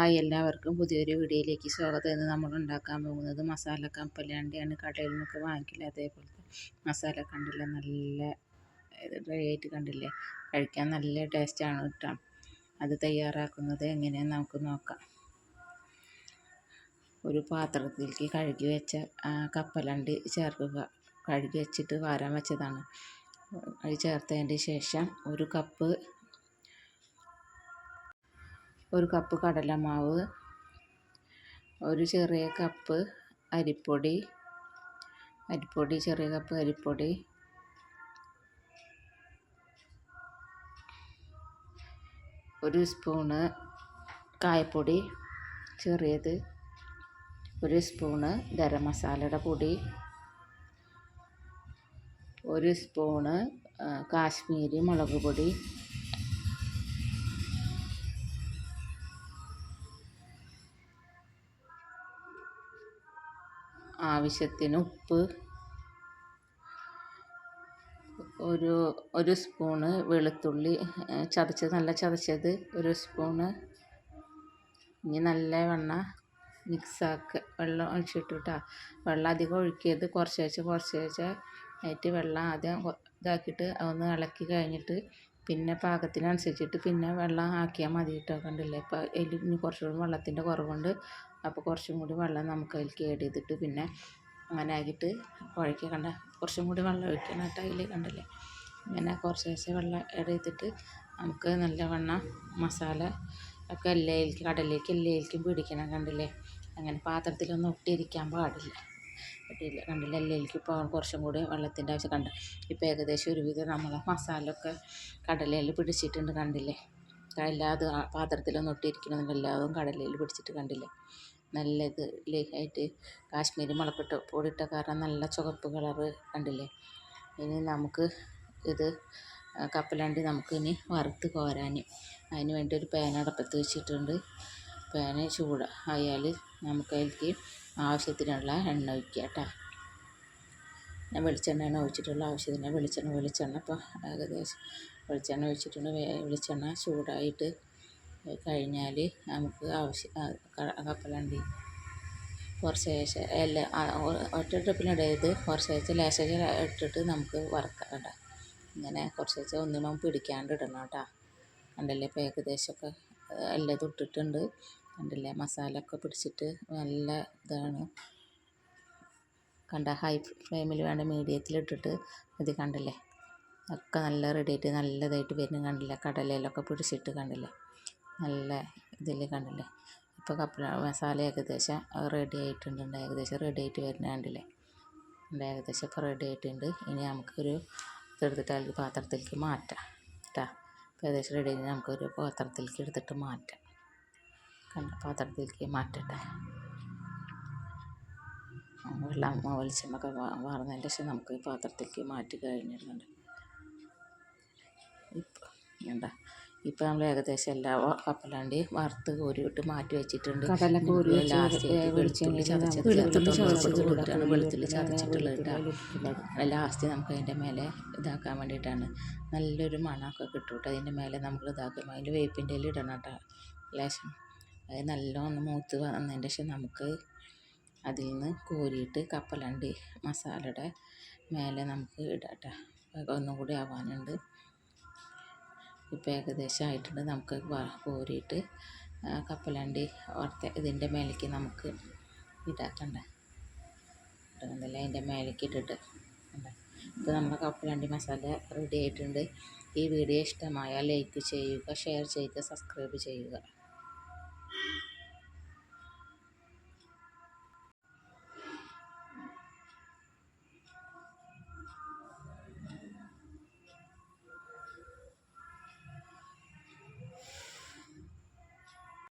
എല്ലാവർക്കും പുതിയൊരു വീഡിയോയിലേക്ക് സ്വാഗതം. ഇന്ന് നമ്മൾ ഉണ്ടാക്കാൻ പോകുന്നത് മസാല കപ്പലണ്ടിയാണ്. കടയിൽ നിന്നൊക്കെ വാങ്ങിക്കില്ല, അതേപോലത്തെ മസാല കണ്ടില്ല, നല്ല ഡ്രൈ ആയിട്ട് കണ്ടില്ലേ, കഴിക്കാൻ നല്ല ടേസ്റ്റാണ് കേട്ടോ. അത് തയ്യാറാക്കുന്നത് എങ്ങനെയാണെന്ന് നമുക്ക് നോക്കാം. ഒരു പാത്രത്തിലേക്ക് കഴുകി വെച്ച കപ്പലണ്ടി ചേർക്കുക. കഴുകി വെച്ചിട്ട് വാരാൻ വെച്ചതാണ്. അത് ചേർത്തതിന് ശേഷം ഒരു കപ്പ് കടലമാവ്, ഒരു ചെറിയ കപ്പ് അരിപ്പൊടി, ചെറിയ കപ്പ് അരിപ്പൊടി, ഒരു സ്പൂണ് കായപ്പൊടി ചെറിയത്, ഒരു സ്പൂണ് ഗരം മസാലയുടെ പൊടി, ഒരു സ്പൂണ് കാശ്മീരി മുളക് പൊടി, ആവശ്യത്തിന് ഉപ്പ്, ഒരു സ്പൂണ് വെളുത്തുള്ളി നല്ല ചതച്ചത് ഒരു സ്പൂണ്. ഇനി നല്ലവണ്ണം മിക്സാക്കുക. വെള്ളം ഒഴിച്ചിട്ടിട്ടാ, വെള്ളം അധികം ഒഴിക്കരുത്, കുറച്ച് ആയിട്ട് വെള്ളം ആദ്യം ഇതാക്കിയിട്ട് ഒന്ന് ഇളക്കി കഴിഞ്ഞിട്ട് പിന്നെ പാകത്തിനനുസരിച്ചിട്ട് പിന്നെ വെള്ളം ആക്കിയാൽ മതി കേട്ടോ. കണ്ടില്ലേ, ഇപ്പോൾ അതിൽ ഇനി കുറച്ചുകൂടി വെള്ളത്തിൻ്റെ കുറവുണ്ട്. അപ്പോൾ കുറച്ചും കൂടി വെള്ളം നമുക്ക് അതിലേക്ക് ആഡ് ചെയ്തിട്ട് പിന്നെ അങ്ങനെ ആക്കിയിട്ട് കുഴക്കുക. കണ്ട, കുറച്ചും കൂടി വെള്ളം ഒഴിക്കണം കേട്ടോ അതിൽ. കണ്ടില്ലേ, ഇങ്ങനെ കുറച്ച് വെള്ളം ആഡ് ചെയ്തിട്ട് നമുക്ക് നല്ലവണ്ണം മസാല ഒക്കെ കടലിലേക്കും പിടിക്കണം. കണ്ടില്ലേ, അങ്ങനെ പാത്രത്തിലൊന്നും ഒട്ടിയിരിക്കാൻ പാടില്ല. കണ്ടില്ല, എല്ലാവർക്കും ഇപ്പോൾ കുറച്ചും കൂടി വെള്ളത്തിൻ്റെ ആവശ്യം. കണ്ട, ഇപ്പോൾ ഏകദേശം ഒരുവിധം നമ്മളെ മസാല ഒക്കെ കടലയിൽ പിടിച്ചിട്ടുണ്ട്. കണ്ടില്ലേ, എല്ലാതും പാത്രത്തിലൊന്നും ഒട്ടിയിരിക്കണമെന്നില്ല, എല്ലാതും കടലയിൽ പിടിച്ചിട്ട്. കണ്ടില്ലേ, നല്ല ആയിട്ട് കാശ്മീരി മുളകിട്ട് പൊടിയിട്ട കാരണം നല്ല ചുവപ്പ് കളറ്. കണ്ടില്ലേ, ഇനി നമുക്ക് ഇത് കപ്പലണ്ടി നമുക്ക് ഇനി വറുത്ത് കോരാൻ, അതിന് വേണ്ടി ഒരു പാൻ അടുപ്പത്ത് വെച്ചിട്ടുണ്ട്. പാന് ചൂടായാൽ നമുക്ക് അതിലേക്ക് ആവശ്യത്തിനുള്ള എണ്ണ ഒഴിക്കുക കേട്ടോ. ഞാൻ വെളിച്ചെണ്ണയാണ് ഒഴിച്ചിട്ടുള്ള ആവശ്യത്തിന്. വെളിച്ചെണ്ണ ഇപ്പോൾ ഏകദേശം വെളിച്ചെണ്ണ ഒഴിച്ചിട്ടുണ്ട്. വെളിച്ചെണ്ണ ചൂടായിട്ട് കഴിഞ്ഞാൽ നമുക്ക് കപ്പലണ്ടി കുറച്ച് ഒറ്റ ട്രിപ്പിനിടയത് കുറച്ച് ലേശം ഇട്ടിട്ട് നമുക്ക് വറുക്കാം കേട്ടോ. ഇങ്ങനെ കുറച്ച് ഒന്നും പിടിക്കാണ്ട് ഇടണം കേട്ടോ. കണ്ടല്ലേ, ഇപ്പോൾ ഏകദേശമൊക്കെ എല്ലാം ഇട്ടിട്ടുണ്ട്. കണ്ടില്ലേ, മസാല ഒക്കെ പിടിച്ചിട്ട് നല്ല ഇതാണ്. കണ്ട, ഹൈ ഫ്ലെയിമിൽ വേണ്ട, മീഡിയത്തിലിട്ടിട്ട് ഇത്. കണ്ടില്ലേ, ഒക്കെ നല്ല റെഡിയായിട്ട് നല്ലതായിട്ട് വരുന്നു. കണ്ടില്ലേ, കടലയിലൊക്കെ പിടിച്ചിട്ട്. കണ്ടില്ലേ, നല്ല ഇതിൽ. കണ്ടില്ലേ, ഇപ്പോൾ മസാല ഏകദേശം റെഡി ആയിട്ടുണ്ട്. ഏകദേശം റെഡി ആയിട്ട് വരുന്ന. കണ്ടില്ലേ, ഏകദേശം ഇപ്പോൾ റെഡി ആയിട്ടുണ്ട്. ഇനി നമുക്കൊരു ഇതെടുത്തിട്ട് അതിൽ പാത്രത്തിലേക്ക് മാറ്റാം കേട്ടോ. ഇപ്പോൾ ഏകദേശം റെഡി ആയി, നമുക്കൊരു പാത്രത്തിലേക്ക് എടുത്തിട്ട് മാറ്റാം. പാത്രത്തിലേക്ക് മാറ്റട്ടെ. വെളിച്ചെണ്ണൊക്കെ വാർന്നതിന് ശേഷം നമുക്ക് പാത്രത്തിലേക്ക് മാറ്റി കഴിഞ്ഞിട്ടുണ്ട്. ഇപ്പോൾ നമ്മൾ ഏകദേശം എല്ലാ കപ്പലണ്ടി വറുത്ത് കോരിയിട്ട് മാറ്റി വെച്ചിട്ടുണ്ട്. വെളുത്തുള്ളി ചതച്ചിട്ടുള്ളത് ലാസ്റ്റ് നമുക്ക് അതിൻ്റെ മേലെ ഇതാക്കാൻ വേണ്ടിയിട്ടാണ്. നല്ലൊരു മണമൊക്കെ കിട്ടും കേട്ടോ. അതിൻ്റെ മേലെ നമ്മൾ ഇതാക്കും. അതിൽ വേപ്പിൻ്റെ ഇല ഇടണം കേട്ടോ ലേശം. അത് നല്ലോണം മൂത്ത് വന്നതിന് ശേഷം നമുക്ക് അതിൽ നിന്ന് കോരിയിട്ട് കപ്പലണ്ടി മസാലയുടെ മേലെ നമുക്ക് ഇടാം കേട്ടോ. ഒന്നും കൂടി ആവാനുണ്ട്. ഇപ്പോൾ ഏകദേശം ആയിട്ടുണ്ട്. നമുക്ക് കോരിയിട്ട് കപ്പലണ്ടി ഇതിൻ്റെ മേലേക്ക് നമുക്ക് ഇടാക്കണ്ട. ഇടുന്നില്ല, അതിൻ്റെ മേലേക്ക് ഇട്ടിട്ട്. ഇപ്പോൾ നമ്മുടെ കപ്പലണ്ടി മസാല റെഡി ആയിട്ടുണ്ട്. ഈ വീഡിയോ ഇഷ്ടമായാൽ ലൈക്ക് ചെയ്യുക, ഷെയർ ചെയ്യുക, സബ്സ്ക്രൈബ് ചെയ്യുക.